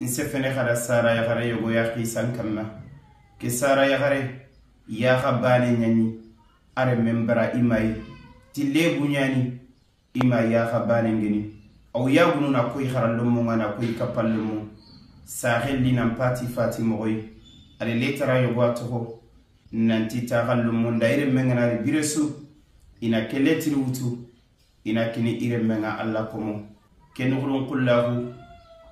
insefene khada sara ya gare yogo ya khisan kamma ke sara ya gare ya khabane nyani are membra imai tille bunyani imai ya khabane ngini aw ya gununa koy kharallum ngana koy kapallum sahel nan pati fatimo koy ale letara yogo atoko nanti takhallum ndaire mengana biresu ina keletiri wutu ina kini ire menga alla komo kenugulun kullahu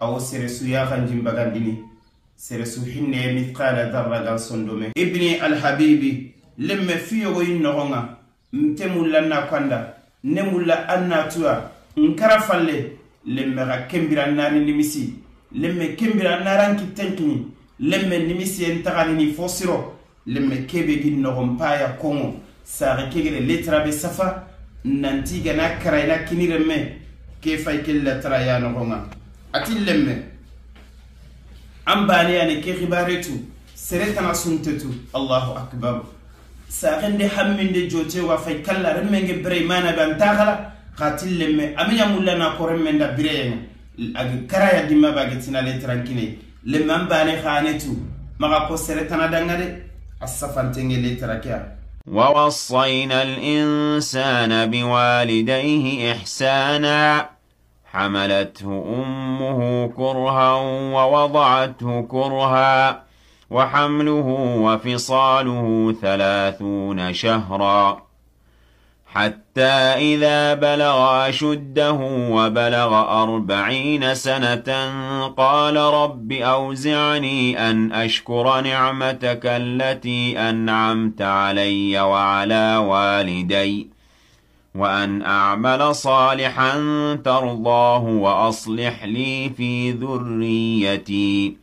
aw seresu ya khanjim bagandini seresu hinne mithqala dharra sondome ibni alhabibi lemme fiyo innogonga mtemulanna kwanda nemulla annatua nkara falle lemme ga kembira nani nimisi lemme kembira naranki tenkini lemme nimisi entagani ni fosiro lemme kebe ginnogom paya kongo sare kegele letra be safa nanti gana karaina kiniremme ke fay kella trayano gonga atillemme ambani yani ke khibaretu seretana suntetu Allahu akbar saqende hamminde jote wa fay kala remmenge breymana ban taxala qatillemme amiya mulana ko remmenda bireyena ag karaya dimma bagetina le trankine le mambane khanetu maga ko seretana dangade asafantenge le trakia ووصينا الإنسان بوالديه إحسانا حملته أمه كرها ووضعته كرها وحمله وفصاله 30 شهرا حتى إذا بلغ أشده وبلغ 40 سنة قال رب أوزعني أن أشكر نعمتك التي أنعمت علي وعلى والدي وأن أعمل صالحا ترضاه وأصلح لي في ذريتي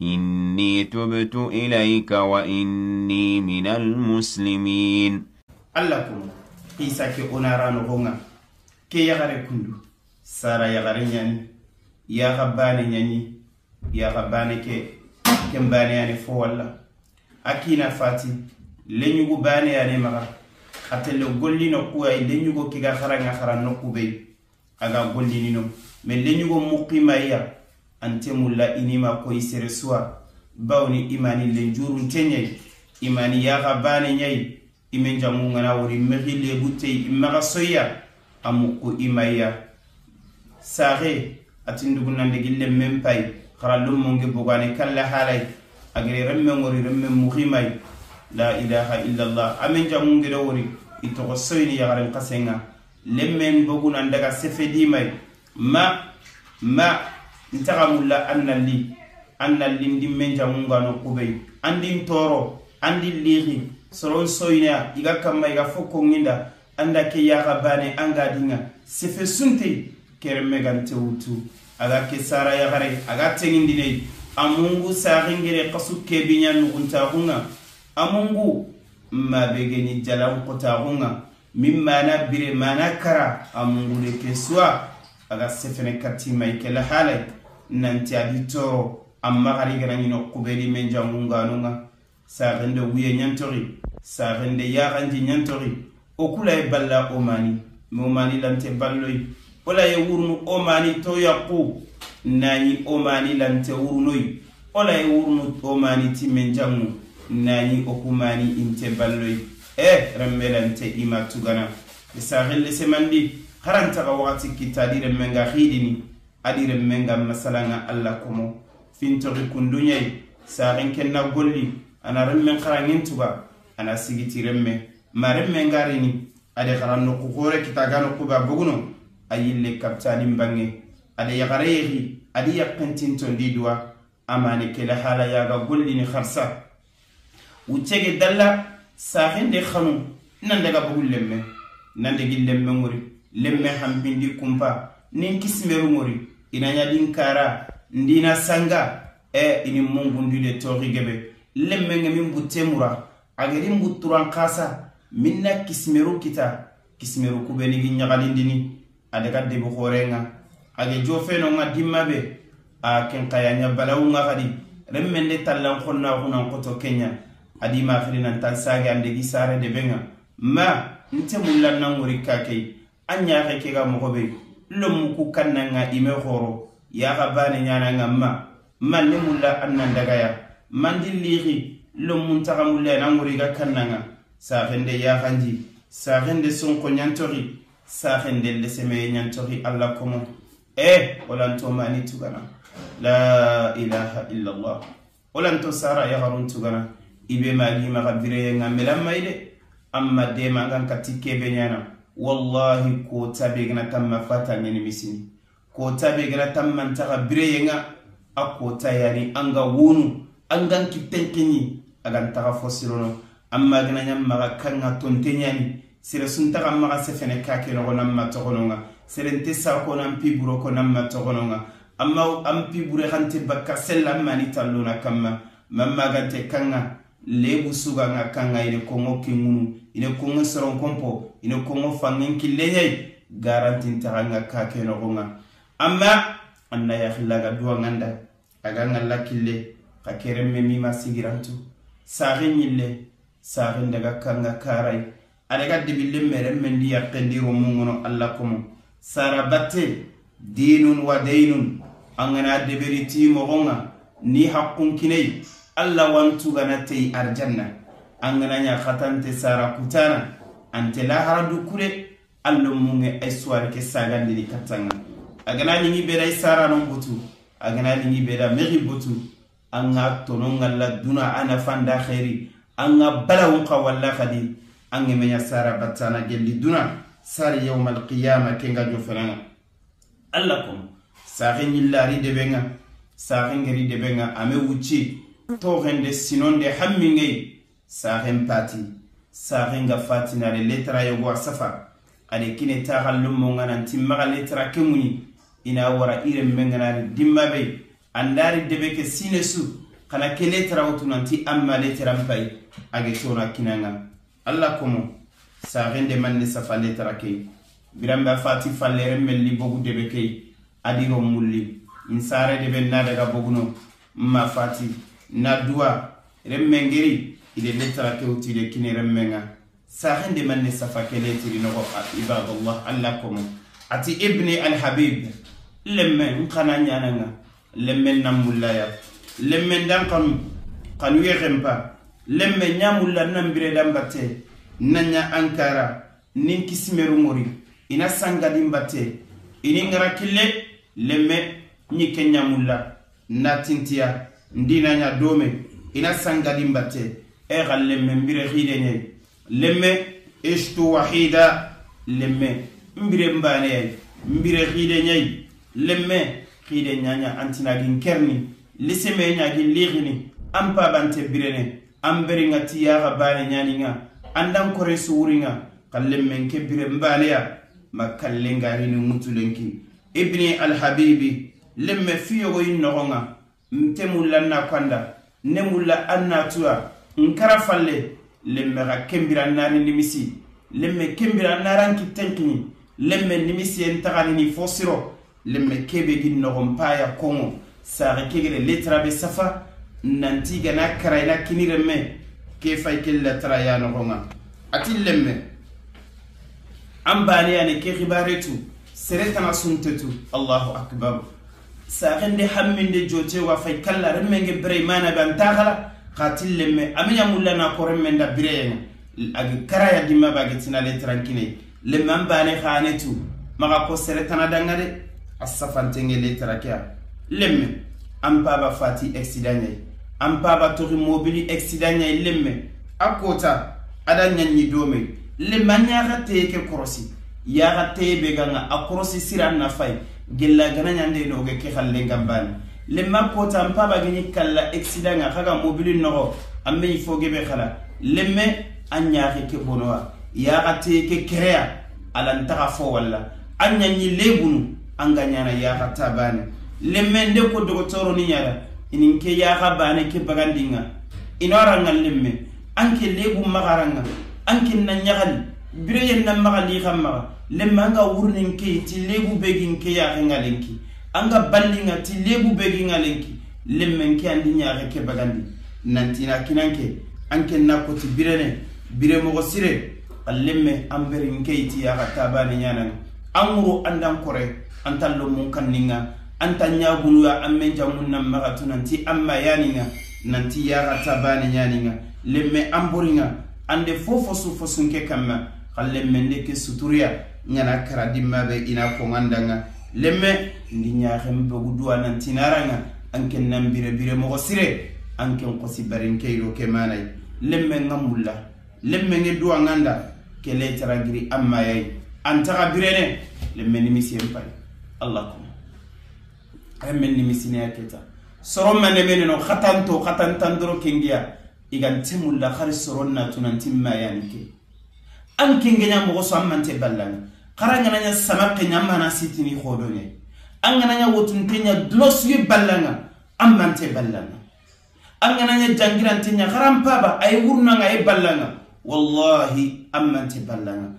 إني تبت إليك وإني من المسلمين. اللهم isa ke onarano gonga ke yagare kundu sara yagare nyani ya gabane nyani ya gabane ke kembane yani fo walla akina fati lenyugo bane yani maga atelle gollino kuwa lenyugo kiga kharanga kharanno kube aga gollino me lenyugo muqimaya antemulla inima ko isere suwa bawni imani lenjurun tenye imani ya gabane nyai imen jamu ngana wori mehile butey imaga soya amuko imaya sare atindugu nande gille mempay kharallum monge bogane kala halay agre remme ngori remme muhimay la ilaha illa allah amen jamu ngere wori ito soyni yagaren qasenga lemmen boguna ndaga sefedi may ma ntagamulla annali ndimmen jamu ngano kubey andin toro andin lihi soron soyna iga kamma iga fokko nginda anda ke yaga bane anga dinga sefe sunte kerme gante wutu aga ke sara ya gare aga tengindine amungu saringere qasu ke binya nukunta hunga amungu mabegeni jalan kota hunga mimma na bire mana kara amungu le keswa aga sefe ne katima ikela halay nanti adito amma gari gana nyino kubeli menja munga nunga sarende wiye nyantori sarende yaranji nyantori okula e balla omani lante balloi ola e wurnu omani to yaqu nani omani lante wurnoi ola e wurnu omani timenjamu nani okumani inte balloi remmelante ima tugana sarelle semandi haranta ga wakati kitadire menga khidini adire menga masalanga alla komo fintori kundunyai sarin kenna golli ana remmen kharangin tuba ana sigiti remme maremme ngarini ade kharanno ko gore kitagano kuba boguno ayille kaptani mbange ade yagareyi adi yakantin tondidwa amane kala hala yaga golli ni kharsa wucege dalla sahinde khanu nan daga bugul lemme nan de gillemme ngori lemme hambindi kumpa nin kismeru ngori inanya dinkara ndina sanga ini mungu ndile tori gebe lemme ngemi butemura ageri mbuturan kasa minna kismeru kita kismeru kubeni ginyagalindini adega debu khorenga age jofeno nga dimmabe a kenkayanya balawunga kadi remmende tallan khonna hunan koto Kenya adi ma khirina tan sage ande gisare de benga ma nte mullan nan wori kake anya ke ga mogobe lomu ku kannanga ime khoro ya ga bane nyana ngamma man mulla annan dagaya mandi lihi lo muntaga mulla na nguri ga kannanga saxende ya xanji saxende sonko nyantori saxende leseme nyantori alla komo olanto mani tugana la ilaha illa allah olanto sara ya harun tugana ibe magi magabire ngamela maide amma de mangan katike benyana wallahi ko tabe gana tamma fata ngeni misini ko tabe gana tamman taga bireyenga akota yani anga wonu angan kitenkini agan taga fosirono amma gana nyam maga kanga tontenyani sire suntaga maga sefene kake no namma togononga serente sa ko nam piburo ko namma togononga amma am pibure hante bakka sellam mani talluna kamma mamma gante kanga lebu suga nga kanga ine kongo kingunu ine kongo soron kompo ine kongo fangin killenyai garantin taga kake no gonga amma anna ya khilaga duwa nganda aga ngalla kille ka keremme mi masigirantu sarin yille sarin daga kanga karai adaga dibille mere mendi yakendiro mungono alla komo sarabate dinun wa daynun angana deberiti mo gonga ni haqqun kinai alla wantu ganatei arjanna angana nya khatante sara kutana ante la haradu kure allo munge eswar ke sagandi ni katanga agana ni beda sara non butu agana ni beda meri butu anga tonon ngalla duna ana fanda khairi anga balaw qawalla khadi anga menya sara batana gelli duna sari yawmal qiyamah kenga joferanga allakum sahin illari debenga sahin geri debenga ame wuci to hende sinonde hammingay sahin pati sahin ga fatina le letra yogo safa ade kine ta hallum mo ngana timma letra kemuni ina wara ire mengana dimmabe andari debeke sinesu kana ke letra utunanti amma letra mpai age tona kinanga alla komo sahin de manne safa letra ke biramba fati fallere melli bogu debeke adiro mulli insare de ben nada ga bogno ma fati na dua remmengeri ile letra ke uti de kine remmenga sahende manne safa ke letri no ibadallah allakum ati ibni al-habib lemme kana nyananga lemme namullaya lemme dan kanu yexempa lemme nyamulla nambire dambate nanya ankara nin kismeru mori ina sangadi mbate ini ngara kille lemme ni kenya mulla natintia ndina nya dome ina sangadi mbate lemme mbire khide nye lemme ishtu wahida lemme mbire mbane mbire khide nye lemme khide nyanya antina gin kerni liseme nya gin lighni ampa bante birene amberi ngati ya gabane nyani nga andan kore suuringa kallemme ke bire mbaleya makallenga ni mutulenki ibni al-habibi lemme fiyo innogonga mtemulla na kwanda nemulla annatua nkara falle lemme ga kembira nani nimisi lemme kembira naranki tenkini lemme nimisi entagani ni fosiro lemme kebe ginnogon paya kongo sare kegele letra be safa nantiga na karaina kiniremme ke faykel letra ya nogonga ati lemme ambani yani ke khibaretu seretana suntetu Allahu akbar saagende hamminde jote wa fay kala remenge bere mana ban tagala qatil lemme amenya mulla na ko remenda bire ag karaya dimma bagetina le trankine le mambane khanetu maga ko seretana dangade asafantenge le trakia lemme ampa ba fati accident ampa ba tori mobili accident lemme akota adanya ni dome le manya gate ke korosi ya gate be ganga akorosi siran na fay gella gana nyande no ge ke khalle ngambani le makota ampa ba gani kala accident khaga mobili no amme ifoge be khala lemme anya ke bonoa ya gate ke kreya alantaka fo walla anya ni lebunu anganya na ya gata bani lemme nde ko dokotoro ni nyara ininke ya gabane ke bagandinga inora ngal lemme anke lebu magaranga anke na nyagali bireyen na magali khamma lemma anga wurnin ke ti lebu begin ke ya ngalenki anga ballinga ti lebu begin ngalenki lemme ke andi nyaare ke bagandi nantina kinanke anke na ko ti birene bire mo sire lemme amberin ke ti ya tabane nyana amuru andan kore antallo mun kanninga anta nyagunu ya amme jamunna magatu nanti amma yaninga nanti yaga tabane yaninga lemme amburinga ande fofo su fosunke kamma khallemme ndeke suturiya nyana karadimma be ina ko ngandanga lemme ndi nyaxem bogu duwa nanti naranga anke nambire bire mo sire anke ko sibarin kayro ke manay lemme ngamulla lemme nge duwa nganda kele taragiri amma yai antara birene lemme nimisi empay allah ko amen nimisi ne aketa soron man ne no khatantandro kengia igante mulla khari soronna tunanti mayanke anke ngenya mo so amante ballan karanga nanya samake nyamana sitini khodone angana nya wotuntenya dlosu ballanga amante ballanga angana nya jangirantenya kharampaba ay wurnanga ay ballanga wallahi amante ballanga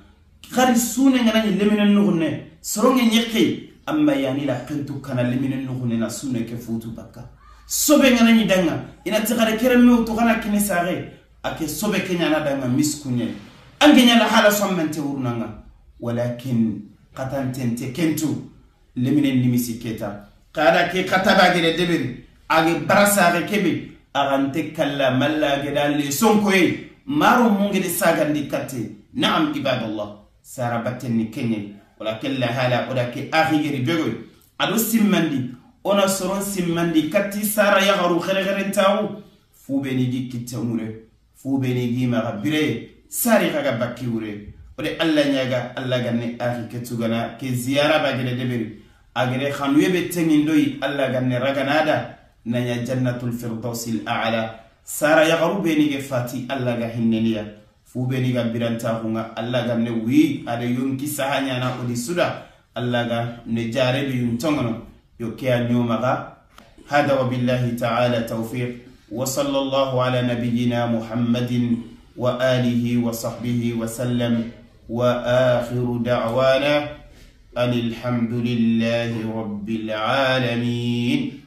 khari sune ngana nya lemina nugne soronge nyeki amma yani la qintu kana lemina nugne na sune ke futu bakka sobe ngana nya danga ina tigare kereme to kana kinisare ake sobe kenya na danga miskunye angenya la hala sommante wurnanga walakin qatantente kentu leminen nimisi keta kada ke kataba gele debiri age barasa age kebe agante kala malla gedal sonkoy maro mungi de sagandi katte naam ibadallah sarabatenni kenye walakin la hala odake akhigeri begoy ado simmandi ona soron simmandi katti sara yagaru khere taw fubeni dikitte mure fubeni gima gabire sari kaga bakki wure ode alla nyaga alla ganne akhi ketugana ke ziyara bagele debiri agere khanuye be tengindoyi alla ganne raganada nanya jannatul firdausil a'la sara yagaru beni ge fati alla ga hinneliya fu beni ga biranta hunga alla ganne wi ade yonki sahanya na odi suda alla ga ne jare bi yuntongono yoke anyoma ga hada wa billahi ta'ala tawfiq wa sallallahu ala nabiyyina muhammadin wa alihi wa sahbihi wa sallam wa akhiru da'wana الحمد لله رب العالمين.